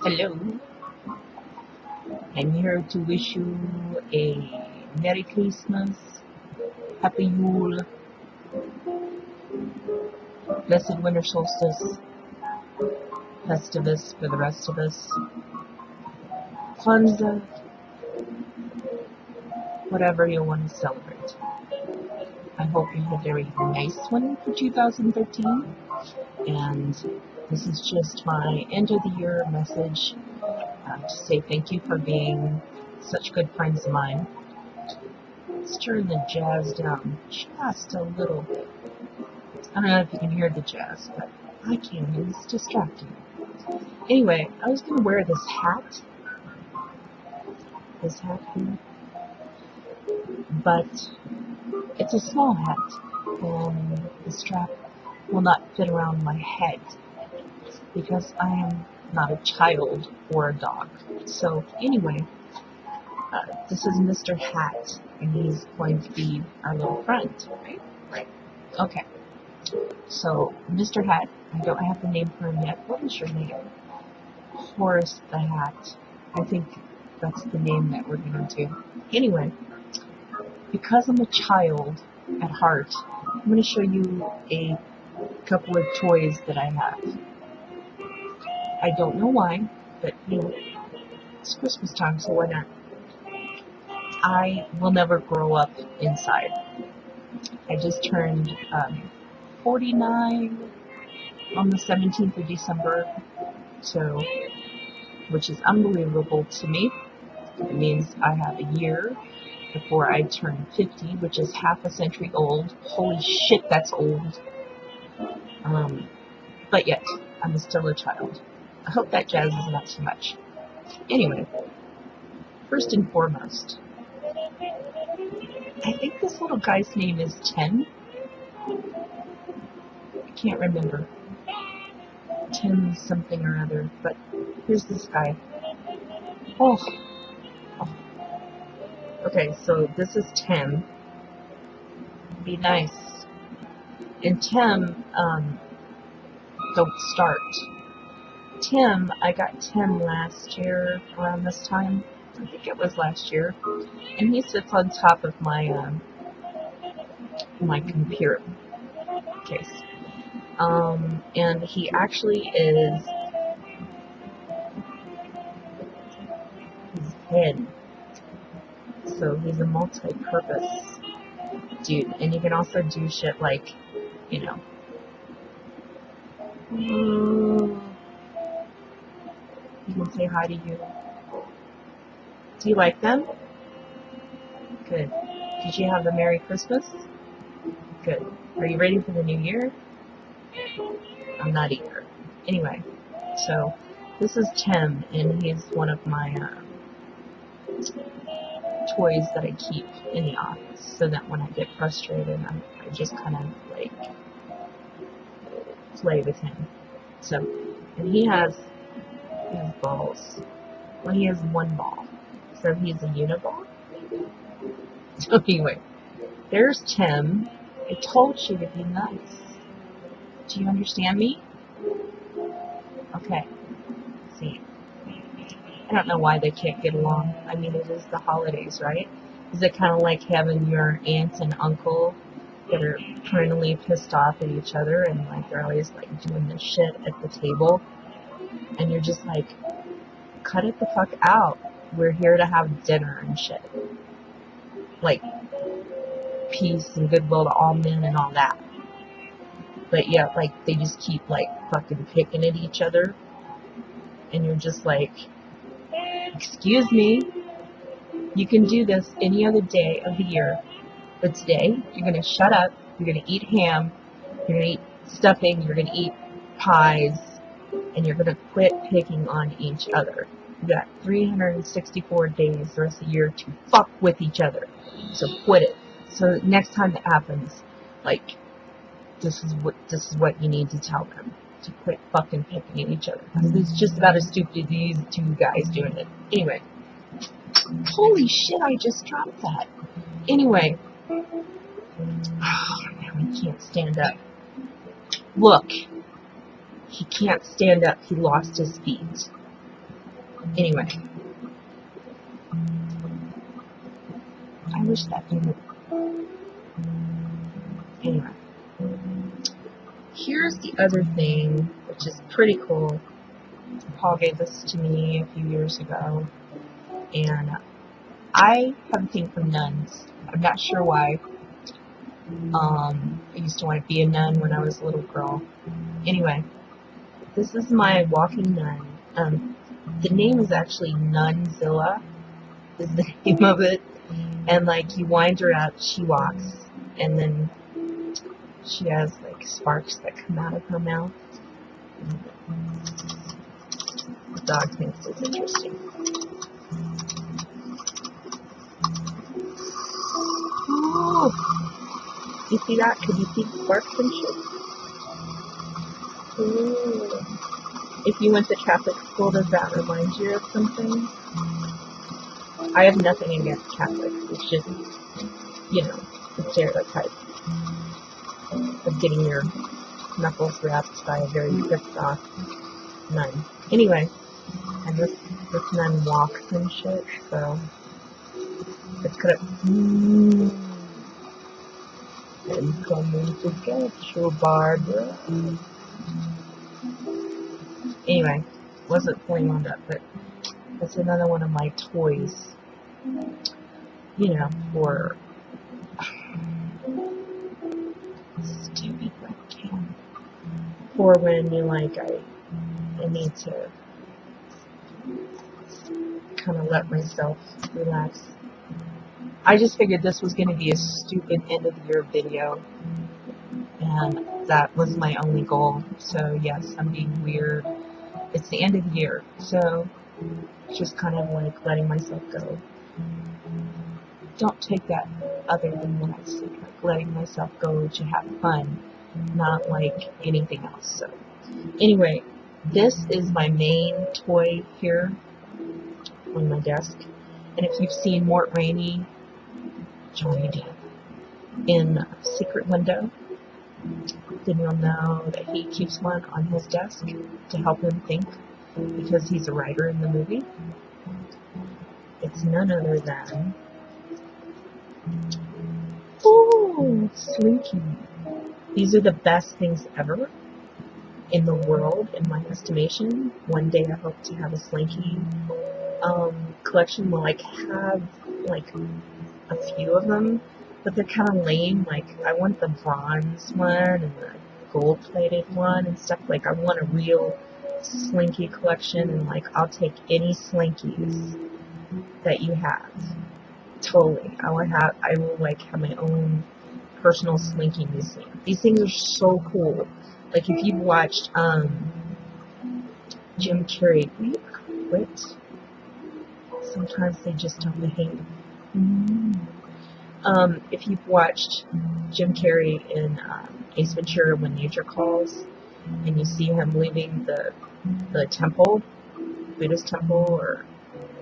Hello, I'm here to wish you a Merry Christmas, Happy Yule, Blessed Winter Solstice, Festivus for the rest of us, Kwanzaa, whatever you want to celebrate. I hope you had a very nice one for 2013, and this is just my end of the year message to say thank you for being such good friends of mine. Let's turn the jazz down just a little bit. I don't know if you can hear the jazz, but I can, and it's distracting. Anyway, I was going to wear this hat here, but it's a small hat, and the strap will not fit around my head because I am not a child or a dog. So anyway, this is Mr. Hat, and he's going to be our little friend, right? Right. Okay. So, Mr. Hat, I don't have the name for him yet. What is your name? Horace the Hat. I think that's the name that we're going to do. Anyway, because I'm a child at heart, I'm going to show you a couple of toys that I have. I don't know why, but it's Christmas time, so why not? I will never grow up inside. I just turned 49 on the 17th of December, so, which is unbelievable to me. It means I have a year before I turn 50, which is half a century old. Holy shit, that's old. But yet, I'm still a child. I hope that jazz is not too much. Anyway, first and foremost, I think this little guy's name is Tim. I can't remember. Tim something or other, but here's this guy. Oh. Okay, so this is Tim. Be nice. And Tim, don't start. Tim, I got Tim last year around this time. I think it was last year. And he sits on top of my my computer case. And he actually is his head. So he's a multi-purpose dude. And you can also do shit like, you can say hi to you. Do you like them? Good. Did you have a Merry Christmas? Good. Are you ready for the new year? I'm not either. Anyway, so this is Tim, and he's one of my toys that I keep in the office, so that when I get frustrated, I just kind of like play with him. So, and he has balls. Well, he has one ball, so he's a uniball. So anyway, there's Tim. I told you to be nice. Do you understand me? Okay. See, I don't know why they can't get along. I mean, it is the holidays, right? Is it kind of like having your aunt and uncle that are perennially pissed off at each other, and like they're always like doing this shit at the table, and you're just like, cut it the fuck out. We're here to have dinner and shit. Like, peace and goodwill to all men and all that. But yeah, like, they just keep like fucking picking at each other, and you're just like, excuse me, you can do this any other day of the year, but today you're gonna shut up, you're gonna eat ham, you're gonna eat stuffing, you're gonna eat pies, and you're gonna quit picking on each other. You got 364 days the rest of the year to fuck with each other, so quit it. So next time it happens, like, this is what you need to tell them, to quit fucking picking at each other, because it's just about as stupid as these two guys doing it. Anyway, holy shit, I just dropped that. Anyway, now he can't stand up. Look, he can't stand up. He lost his feet. Anyway, I wish that you would. Anyway, here's the other thing, which is pretty cool. Paul gave this to me a few years ago, and I have a thing for nuns. I'm not sure why. I used to want to be a nun when I was a little girl. Anyway, this is my walking nun. The name is actually Nunzilla, is the name of it. And like you wind her up, she walks, and then she has like sparks that come out of her mouth. The dog thinks it's interesting. Oh, you see that? Could you see sparks and shit? Ooh. If you went to Catholic school, does that remind you of something? I have nothing against Catholics. It's just, you know, the stereotype of getting your knuckles wrapped by a very pissed off nun. Anyway, and this nun walks and shit, so it's gonna. I'm coming to get you, Barbara. Anyway, wasn't fully wound up, but that's another one of my toys. You know, for stupid webcam. For when you like, I need to kind of let myself relax. I just figured this was going to be a stupid end of the year video, and that was my only goal. So yes, I'm being weird. It's the end of the year, so just kind of like letting myself go. Don't take that other than what I said, like letting myself go to have fun, not like anything else. So anyway, this is my main toy here on my desk, and if you've seen Mort Rainey, Johnny Depp, in Secret Window, then you'll know that he keeps one on his desk to help him think, because he's a writer in the movie. It's none other than Slinky. These are the best things ever in the world, in my estimation. One day I hope to have a Slinky collection. Well, like have like a few of them, but they're kind of lame. Like I want the bronze one and the gold-plated one and stuff. Like I want a real Slinky collection, and like I'll take any Slinkies that you have. Totally. I will like have my own personal Slinky museum. These things are so cool. Like if you've watched Jim Carrey, will you quit? Sometimes they just don't behave. If you've watched Jim Carrey in Ace Ventura: When Nature Calls, and you see him leaving the temple, Buddhist temple or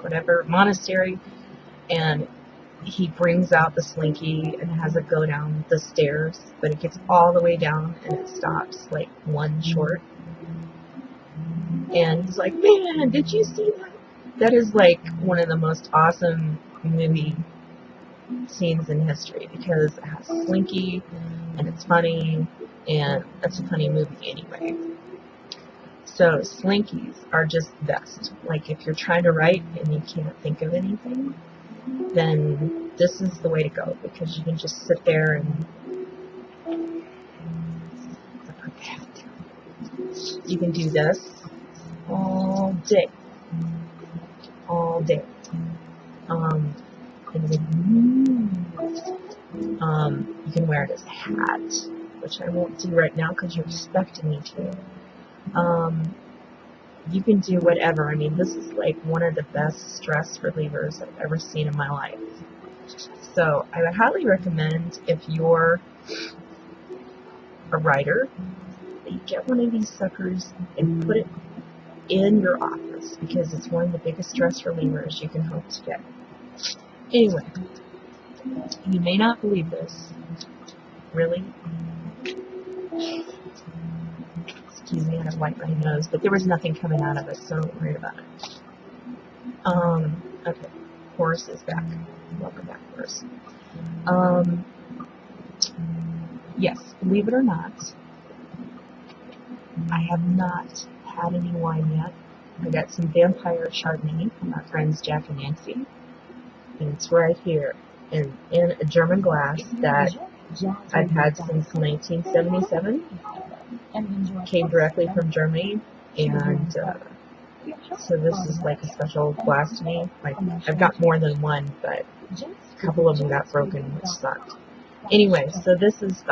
whatever, monastery, and he brings out the Slinky and has it go down the stairs, but it gets all the way down and it stops like one short. And he's like, man, did you see that? That is like one of the most awesome movie scenes in history, because it has Slinky and it's funny, and that's a funny movie anyway. So Slinkies are just the best. Like if you're trying to write and you can't think of anything, then this is the way to go, because you can just sit there and you can do this all day. All day. You can wear it as a hat, which I won't do right now because you're expecting me to. You can do whatever. I mean, this is like one of the best stress relievers I've ever seen in my life. So I would highly recommend, if you're a writer, that you get one of these suckers and put it in your office, because it's one of the biggest stress relievers you can hope to get. Anyway, you may not believe this. Really? Excuse me, I had to wipe my nose, but there was nothing coming out of it, so don't worry about it. Okay, Horace is back. Welcome back, Horace. Yes, believe it or not, I have not had any wine yet. I got some vampire Chardonnay from our friends Jack and Nancy, and it's right here in a German glass that I've had since 1977. Came directly from Germany, and so this is like a special glass to me. Like, I've got more than one, but a couple of them got broken, which sucked. Anyway, so this is,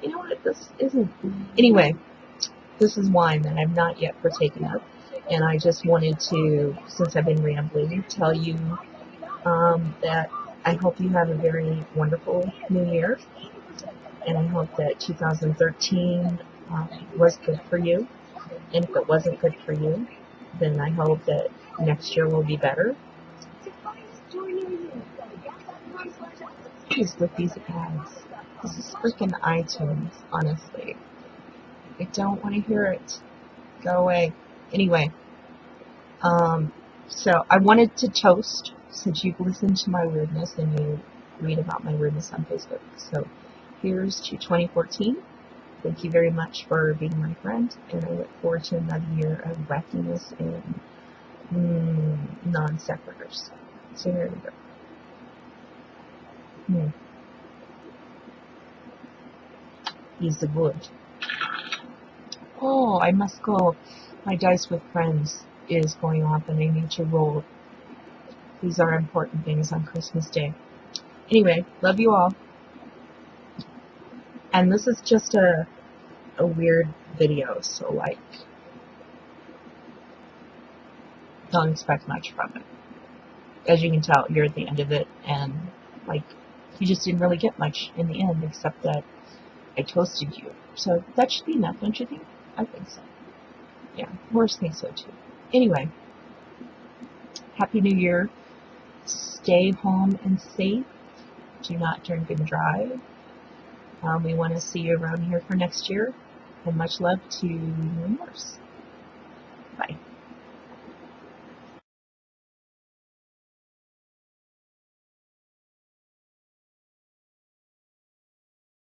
you know what, this isn't, anyway, this is wine that I've not yet partaken of, and I just wanted to, since I've been rambling, tell you that I hope you have a very wonderful new year, and I hope that 2013 was good for you, and if it wasn't good for you, then I hope that next year will be better. What is with these ads? This is freaking iTunes, honestly. I don't want to hear it. Go away. Anyway, so I wanted to toast, since you've listened to my weirdness and you read about my weirdness on Facebook. So here's to 2014. Thank you very much for being my friend, and I look forward to another year of wackiness and non sequiturs. So here we go. He's the good. Oh, I must go. My dice with friends is going off, and I need to roll. These are important things on Christmas Day. Anyway, love you all. And this is just a weird video, so like, don't expect much from it. As you can tell, you're at the end of it, and like, you just didn't really get much in the end, except that I toasted you. So that should be enough, don't you think? I think so. Yeah, Horace thinks so too. Anyway, Happy New Year. Stay home and safe. Do not drink and drive. We want to see you around here for next year. And much love to Horace. Bye.